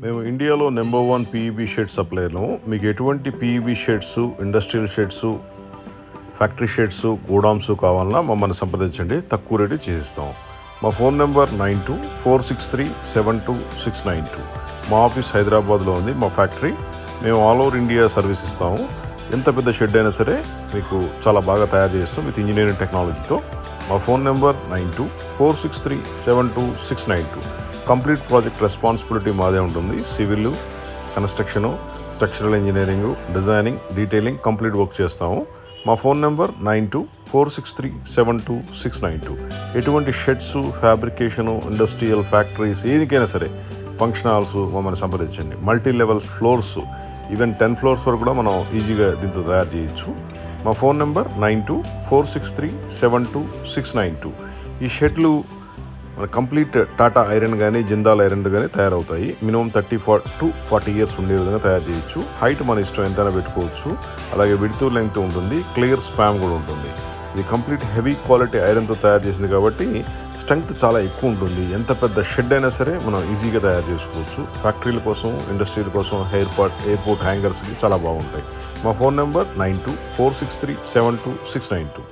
మేము ఇండియాలో number 1 PBB shed సప్లయర్ను. మీకు ఎటువంటి PBB sheds, industrial sheds, factory sheds, godowns కావాలన్నా మమ్మల్ని సంప్రదించండి. తక్కువ రేటు చేసిస్తాం. మా ఫోన్ నెంబర్ 9246372692. మా ఆఫీస్ హైదరాబాద్లో ఉంది. మా ఫ్యాక్టరీ మేము ఆల్ ఓవర్ ఇండియా సర్వీస్ ఇస్తాము. ఎంత పెద్ద షెడ్ అయినా సరే మీకు చాలా బాగా తయారు చేస్తాం విత్ ఇంజనీరింగ్ టెక్నాలజీతో. మా phone number 9246372692. Complete project responsibility మాదే ఉంటుంది. Civil, construction, structural engineering, designing, detailing complete work చేస్తాము. మా ఫోన్ నెంబర్ 9246372692. ఎటువంటి షెడ్స్, ఫ్యాబ్రికేషను, ఇండస్ట్రియల్, ఫ్యాక్టరీస్ ఏదికైనా సరే, ఫంక్షన్ హాల్స్ మమ్మల్ని సంప్రదించండి. Multi level floors, even 10 floors వరకు కూడా మనం ఈజీగా దీంతో తయారు చేయొచ్చు. మా ఫోన్ నెంబర్ 9246372692. ఈ షెడ్లు కంప్లీట్ టాటా ఐరన్ కానీ, జిందాల్ ఐరన్ కానీ తయారవుతాయి. మినిమం 30 to 40 years ఉండే విధంగా తయారు చేయొచ్చు. హైట్ మన ఇష్టం ఎంతైనా పెట్టుకోవచ్చు. అలాగే విడ్త్, లెంగ్త్ ఉంటుంది. క్లియర్ స్పామ్ కూడా ఉంటుంది. ఇది కంప్లీట్ హెవీ క్వాలిటీ ఐరన్తో తయారు చేసింది కాబట్టి స్ట్రెంగ్త్ చాలా ఎక్కువ ఉంటుంది. ఎంత పెద్ద షెడ్ అయినా సరే మనం ఈజీగా తయారు చేసుకోవచ్చు. ఫ్యాక్టరీల కోసం, ఇండస్ట్రీల కోసం, ఎయిర్పోర్ట్ హ్యాంగర్స్కి చాలా బాగుంటాయి. మా ఫోన్ నెంబర్ 9246372692.